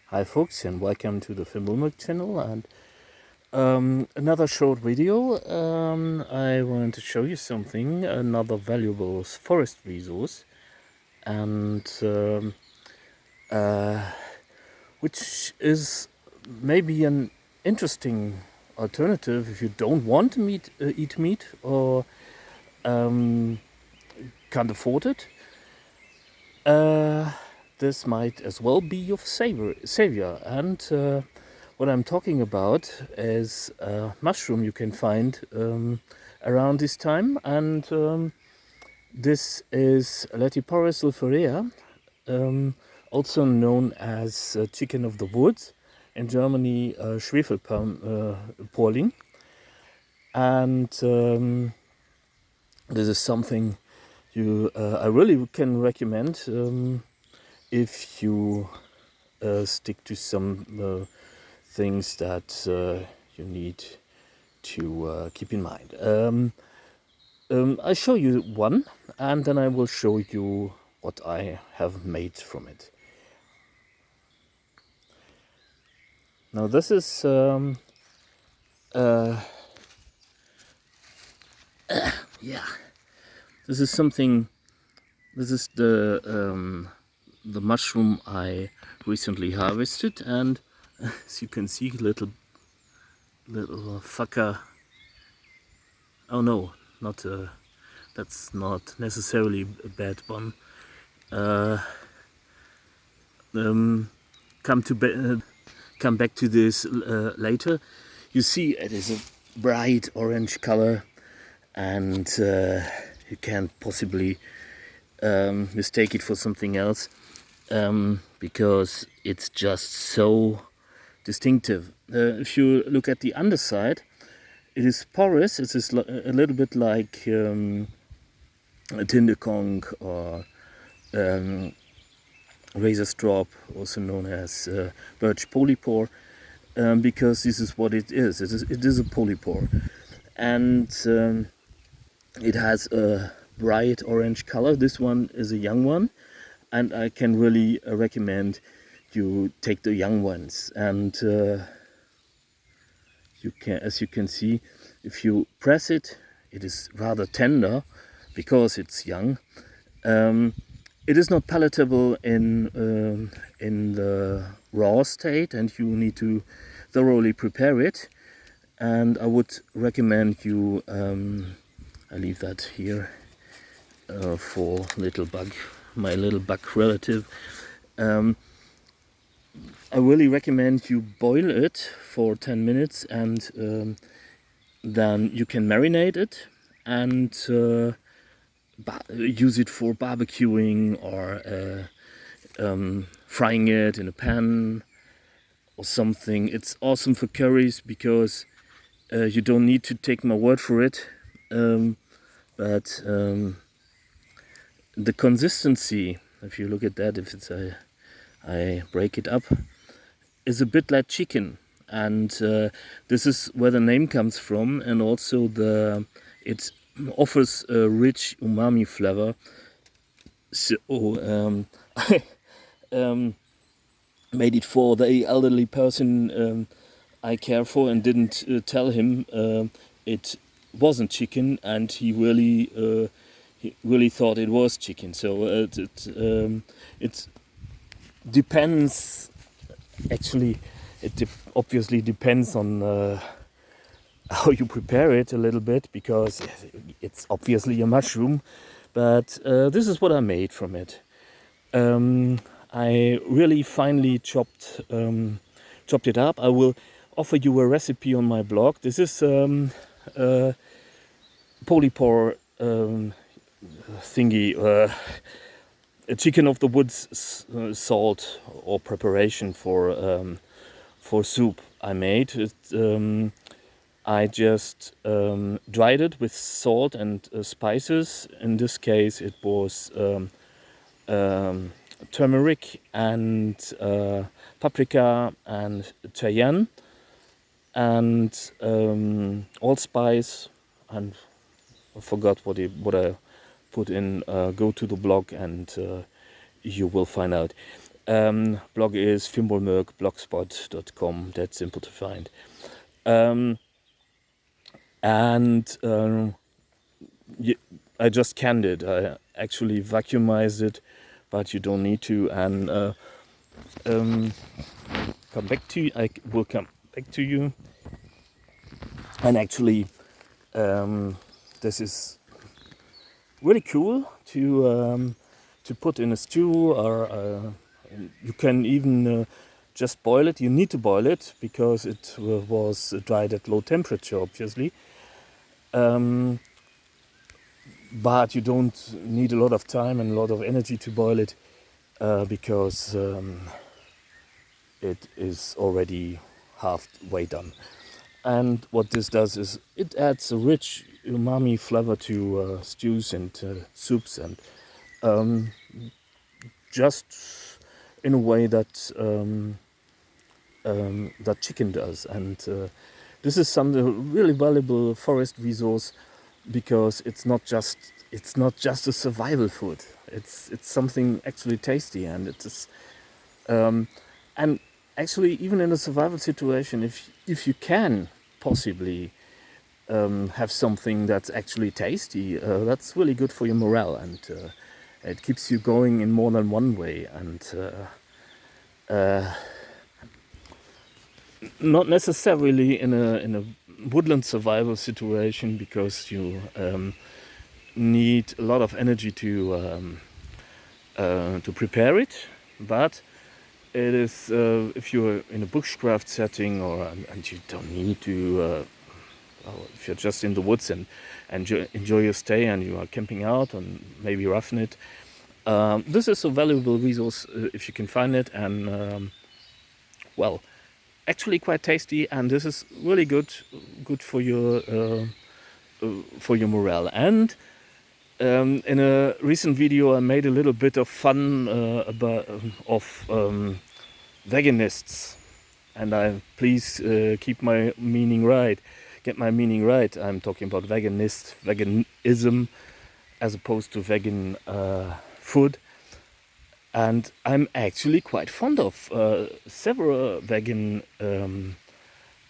Hi folks, and welcome to the Filmulmuk channel and another short video. I want to show you something, another valuable forest resource, and which is maybe an interesting alternative if you don't want to eat meat or can't afford it. This might as well be your savior. And what I'm talking about is a mushroom you can find around this time. And this is Letiporus sulfurea, also known as chicken of the woods. In Germany, Schwefelporling. And this is something I really can recommend if you stick to some things that you need to keep in mind. I'll show you one, and then I will show you what I have made from it. Now this is this is something. This is the mushroom I recently harvested, and as you can see, little fucker. Oh no, not that's not necessarily a bad one. Come back to this later. You see, it is a bright orange color, and you can't possibly mistake it for something else because it's just so distinctive. If you look at the underside, it is porous. It is a little bit like a Tinderkonk or razor strop, also known as birch polypore, because this is what it is. It is a polypore, and it has a bright orange color. This one is a young one, and I can really recommend you take the young ones. And as you can see, if you press it, it is rather tender because it's young. It is not palatable in the raw state, and you need to thoroughly prepare it. And I would recommend you. I leave that here for little bug, my little bug relative. I really recommend you boil it for 10 minutes, and then you can marinate it and use it for barbecuing or frying it in a pan or something. It's awesome for curries because you don't need to take my word for it, but the consistency, if you look at that, if it's I break it up, is a bit like chicken, and this is where the name comes from, and also it offers a rich umami flavor. So I made it for the elderly person I care for, and didn't tell him it wasn't chicken, and he really thought it was chicken. So it depends. Actually, it obviously depends on how you prepare it a little bit, because it's obviously a mushroom. But this is what I made from it. I really finely chopped it up. I will offer you a recipe on my blog. This is polypore thingy, a chicken of the woods salt or preparation for soup I made. I just dried it with salt and spices. In this case, it was turmeric and paprika and cayenne and allspice, and I forgot what I put in. Go to the blog and you will find out. Blog is fimbulmerk.blogspot.com. That's simple to find. I just canned it. I actually vacuumized it, but you don't need to. And come back to you. I will come back to you. And actually, this is really cool to put in a stew, or you can even just boil it. You need to boil it because it was dried at low temperature, obviously. But you don't need a lot of time and a lot of energy to boil it because it is already halfway done. And what this does is it adds a rich umami flavor to stews and soups, and just in a way that that chicken does. And this is some really valuable forest resource because it's not just a survival food. It's something actually tasty, and it's and actually even in a survival situation, if you can possibly have something that's actually tasty, that's really good for your morale, and it keeps you going in more than one way. And not necessarily in a woodland survival situation, because you need a lot of energy to prepare it, but it is if you're in a bushcraft setting, and you don't need to if you're just in the woods and enjoy your stay, and you are camping out and maybe roughing it, this is a valuable resource if you can find it, and well, actually quite tasty, and this is really good for your morale. And in a recent video I made a little bit of fun of veganists, and please get my meaning right. I'm talking about veganism as opposed to vegan food. And I'm actually quite fond of several vegan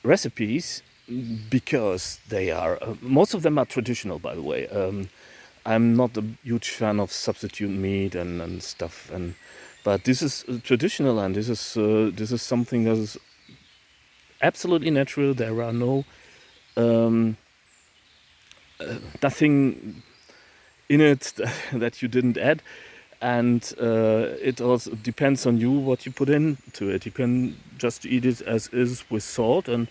recipes, because they are most of them are traditional, by the way. I'm not a huge fan of substitute meat and stuff, but this is traditional, and this is something that is absolutely natural. There are no nothing in it that you didn't add, and it also depends on you what you put into it. You can just eat it as is with salt, and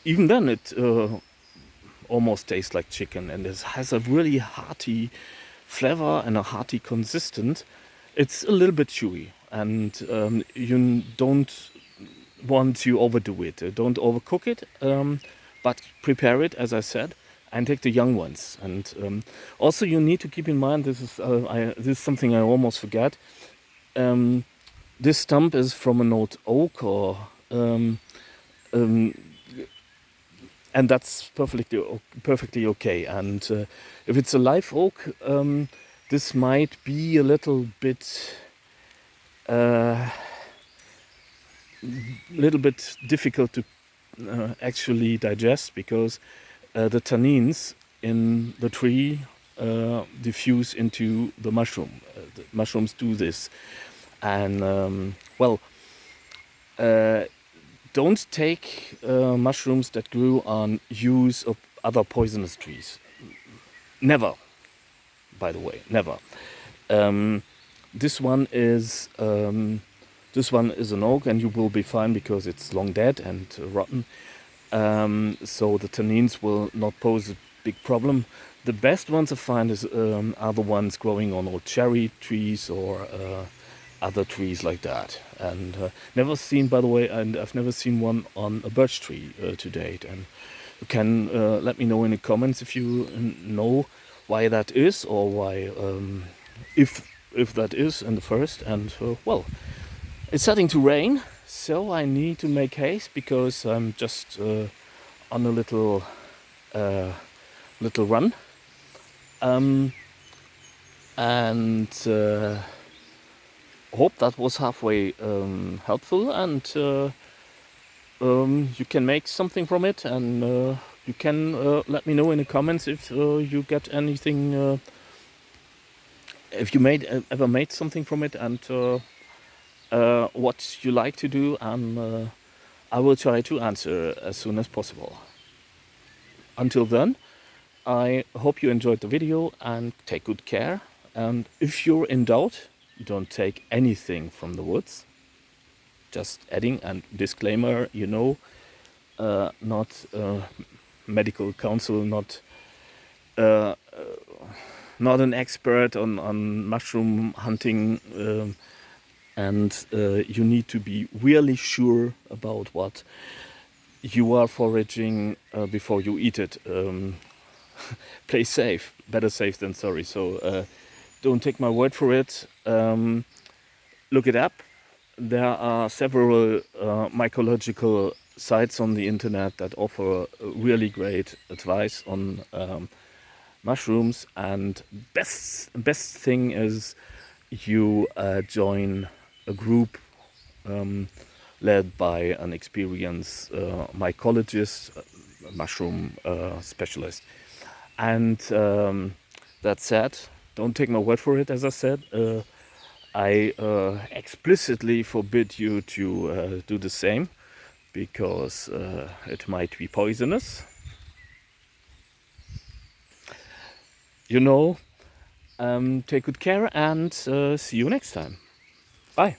even then it almost tastes like chicken, and it has a really hearty flavor and a hearty consistence. It's a little bit chewy, and you don't want to overdo it. Don't overcook it, but prepare it, as I said, and take the young ones. And also you need to keep in mind, this is something I almost forgot. This stump is from an old oak, or and that's perfectly okay. And if it's a live oak, this might be a little bit difficult to actually digest, because the tannins in the tree diffuse into the mushroom. The mushrooms do this, and don't take mushrooms that grew on use of other poisonous trees. Never, by the way, never. This one is an oak, and you will be fine because it's long dead and rotten. So the tannins will not pose a big problem. The best ones I find are the ones growing on old cherry trees or other trees like that. And never seen, by the way, and I've never seen one on a birch tree to date. And you can let me know in the comments if you know why that is, or why if that is in the first. And it's starting to rain, so I need to make haste, because I'm just on a little run, and hope that was halfway helpful, and you can make something from it, and you can let me know in the comments if you get anything, if you ever made something from it, and what you like to do, and I will try to answer as soon as possible. Until then, I hope you enjoyed the video and take good care. And if you're in doubt, don't take anything from the woods. Just adding, and disclaimer, not medical counsel, uh, not an expert on mushroom hunting, and you need to be really sure about what you are foraging before you eat it. Play safe, better safe than sorry. So don't take my word for it. Look it up. There are several mycological sites on the internet that offer really great advice on mushrooms, and best thing is you join a group led by an experienced mycologist, mushroom specialist. And that said, don't take my word for it. As I said, I explicitly forbid you to do the same, because it might be poisonous. Take good care, and see you next time. Bye.